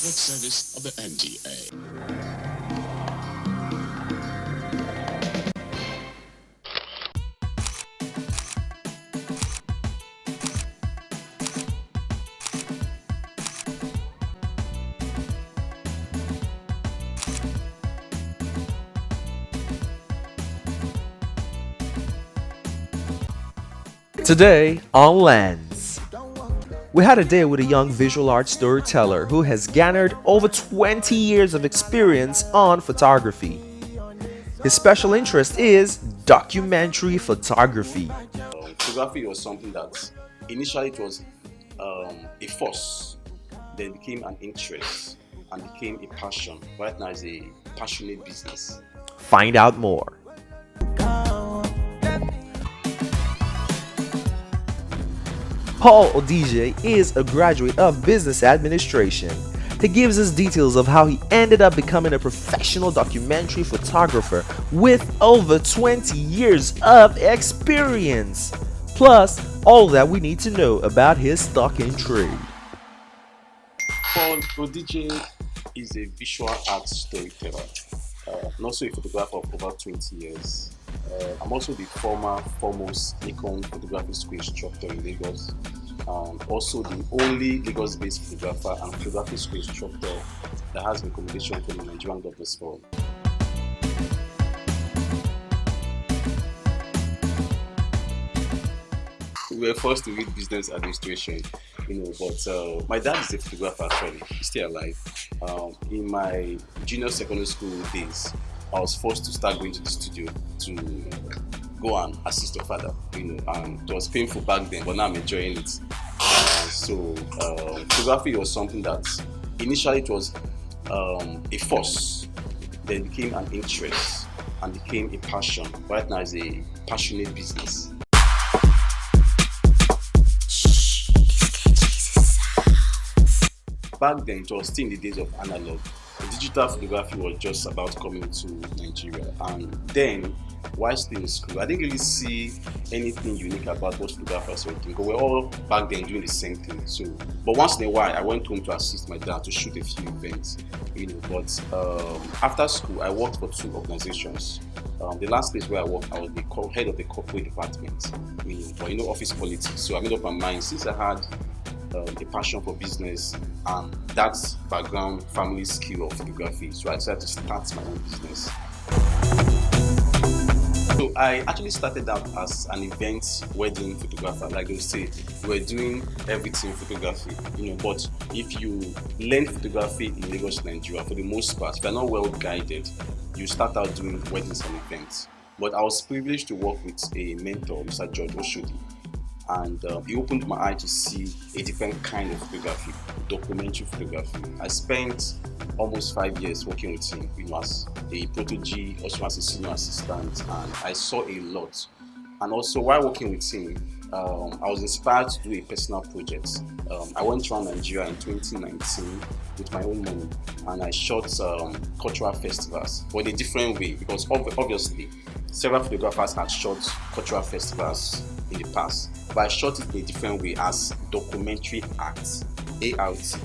network service of the NTA. Today on Lens, we had a day with a young visual art storyteller who has garnered over 20 years of experience on photography. His special interest is documentary photography. Photography was something that initially it was a force, then became an interest and became a passion. Right now, it's a passionate business. Find out more. Paul Odije is a graduate of business administration. He gives us details of how he ended up becoming a professional documentary photographer with over 20 years of experience. Plus, all that we need to know about his stock in trade. Paul Odije is a visual art storyteller and also a photographer of over 20 years. I'm also the foremost Nikon photography school instructor in Lagos. Also the only Lagos-based photographer and photography school instructor that has recommendation from the Nigerian Governors Forum. We were forced to read business administration, but my dad is a photographer actually, he's still alive. In my junior secondary school days, I was forced to start going to the studio to go and assist your father, and it was painful back then, but now I'm enjoying it. Photography was something that initially it was a force, then became an interest and became a passion. Right now, it's a passionate business. Back then, it was still in the days of analog. The digital photography was just about coming to Nigeria, and then while still in school, I didn't really see anything unique about what photographers were doing, because we're all back then doing the same thing. But once in a while, I went home to assist my dad to shoot a few events. But after school, I worked for two organizations. The last place where I worked, I was the head of the corporate department. But office politics. So I made up my mind, since I had a passion for business and that background family skill of photography, so I decided to start my own business. So I actually started out as an event wedding photographer. Like they say, we're doing everything photography, but if you learn photography in Lagos, Nigeria, for the most part, if you're not well guided, you start out doing weddings and events. But I was privileged to work with a mentor, Mr. George Oshodi, and he opened my eye to see a different kind of photography, documentary photography. I spent almost 5 years working with him, as a protege, also as a senior assistant, and I saw a lot. And also while working with him, I was inspired to do a personal project. I went around Nigeria in 2019 with my own money, and I shot cultural festivals, but in a different way, because obviously several photographers had shot cultural festivals in the past, but I shot it in a different way as documentary art, ART.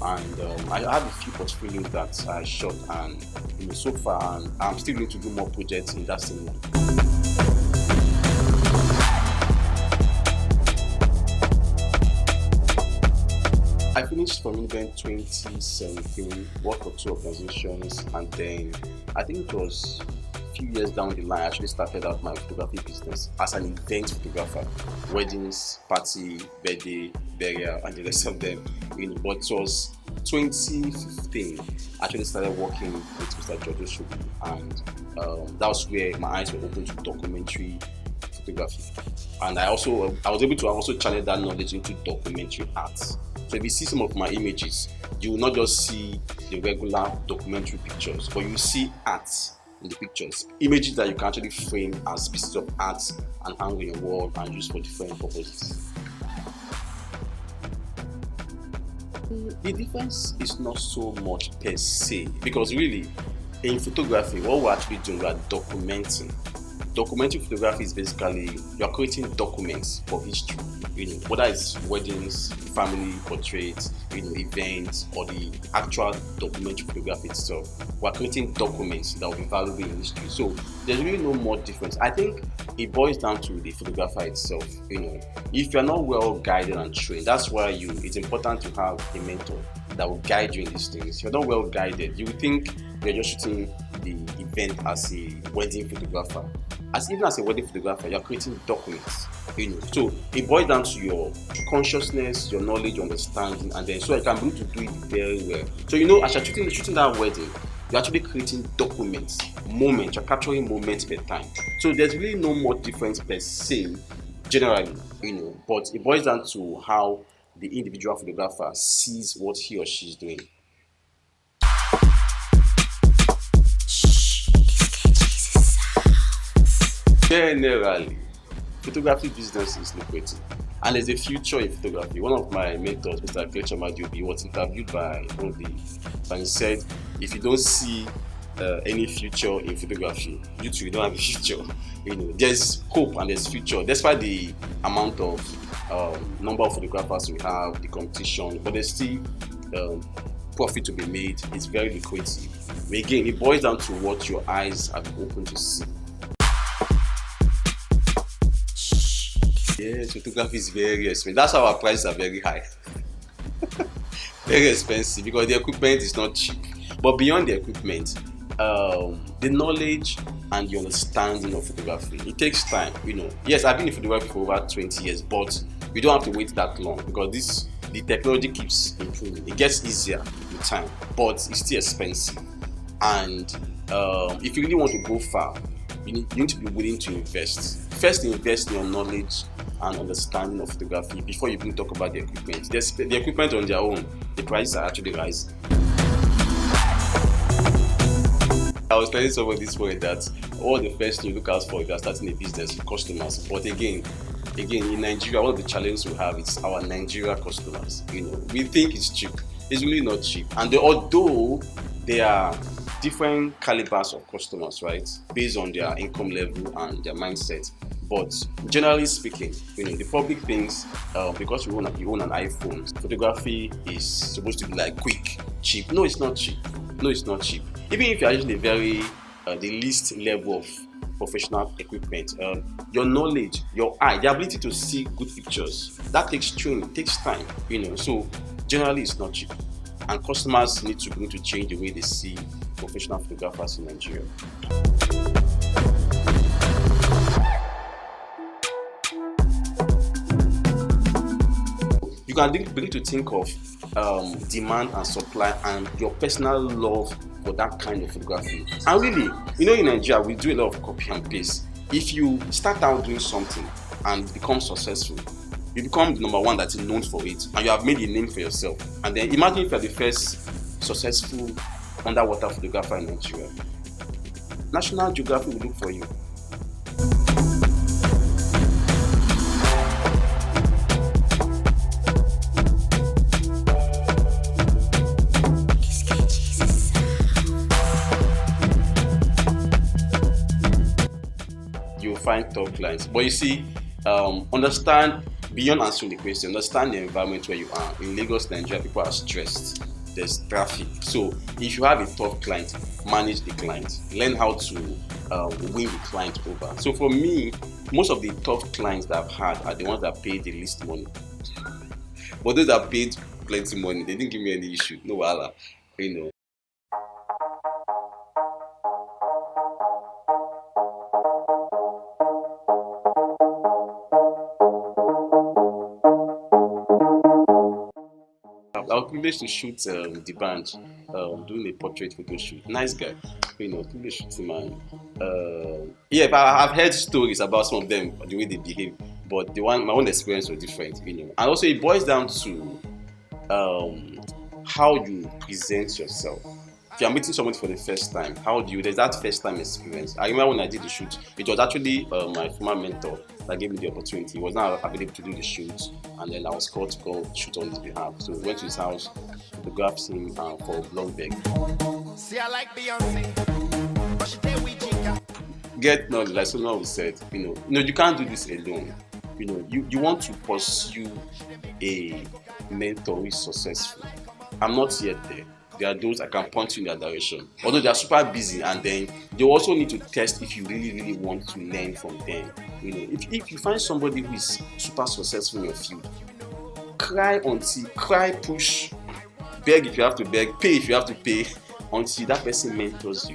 I have a few portfolios that I shot, and so far, and I'm still going to do more projects in that same line. I finished from event 2017, worked for two organizations, and then I think it was a few years down the line, I actually started out my photography business as an event photographer, weddings, party, birthday, burial, and the rest of them. But it was 2015, I actually started working with Mr. George Oshodi, and that was where my eyes were open to documentary photography. And I was able to also channel that knowledge into documentary art. So if you see some of my images, you will not just see the regular documentary pictures, but you see art in the pictures, images that you can actually frame as pieces of art and hang on your wall and use for different purposes. The difference is not so much per se, because really in photography, what we're actually doing, we are documenting. documentary photography is basically you are creating documents for history, whether it's weddings, family portraits, events, or the actual documentary photography itself. We are creating documents that will be valuable in history. So there's really no more difference. I think it boils down to the photographer itself. If you're not well guided and trained, that's why it's important to have a mentor that will guide you in these things. If you're not well guided, you will think you're just shooting the event as a wedding photographer. Even as a wedding photographer, you're creating documents. So it boils down to your consciousness, your knowledge, your understanding, and then so I can be able to do it very well. So as you're shooting that wedding, you're actually creating documents, moments. You're capturing moments per time. So there's really no more difference per se, generally, but it boils down to how the individual photographer sees what he or she is doing. Generally, photography business is lucrative, and there's a future in photography. One of my mentors, Mr. Kelechi Amadiobi, was interviewed by one of and he said, if you don't see any future in photography, you too don't have a future. There's hope and there's future, despite the amount of number of photographers we have, the competition, but there's still profit to be made. It's very lucrative. But again, it boils down to what your eyes are open to see. Yes, photography is very expensive. That's why our prices are very high. Very expensive because the equipment is not cheap. But beyond the equipment, the knowledge and the understanding of photography, it takes time. Yes, I've been in photography for over 20 years, but we don't have to wait that long because the technology keeps improving. It gets easier with time, but it's still expensive. And if you really want to go far, you need to be willing to invest. First, invest in your knowledge and understanding of photography before you even talk about the equipment. The equipment on their own, the prices are actually rising. I was telling someone this morning that all the first thing you look out for if you're starting a business, customers. But again, in Nigeria, one of the challenges we have is our Nigeria customers. We think it's cheap. It's really not cheap. And although there are different calibers of customers, right, based on their income level and their mindset. But generally speaking, the public thinks because you own an iPhone, photography is supposed to be like quick, cheap. No, it's not cheap. Even if you're using the least level of professional equipment, your knowledge, your eye, the ability to see good pictures, that takes training, takes time. So generally it's not cheap, and customers need to change the way they see professional photographers in Nigeria. You can begin to think of demand and supply and your personal love for that kind of photography. And really, in Nigeria, we do a lot of copy and paste. If you start out doing something and become successful, you become the number one that is known for it, and you have made a name for yourself. And then imagine if you're the first successful underwater photographer in Nigeria. National Geographic will look for you. You'll find top clients. But you see, understand, beyond answering the question, understand the environment where you are. In Lagos, Nigeria, people are stressed. There's traffic. So if you have a top client, manage the client. Learn how to win the client over. So for me, most of the top clients that I've had are the ones that paid the least money. But those that paid plenty money, they didn't give me any issue. No wahala. I was privileged to shoot the band doing a portrait photo shoot. Nice guy, privileged shooting man. Yeah, but I've heard stories about some of them, the way they behave, but my own experience was different, And also it boils down to how you present yourself. If you're meeting someone for the first time, there's that first time experience. I remember when I did the shoot, it was actually my former mentor that gave me the opportunity. He was not available to do the shoot, and then I was called to go shoot on his behalf. So we went to his house, photographed him for Bloomberg. See, I like Beyonce, but she tell we chica. get knowledge, like someone who said, you can't do this alone. You want to pursue a mentor who is successful. I'm not yet there. There are those I can point you in that direction. Although they are super busy, and then they also need to test if you really want to learn from them. If you find somebody who is super successful in your field, cry, push, beg if you have to beg, pay if you have to pay, until that person mentors you.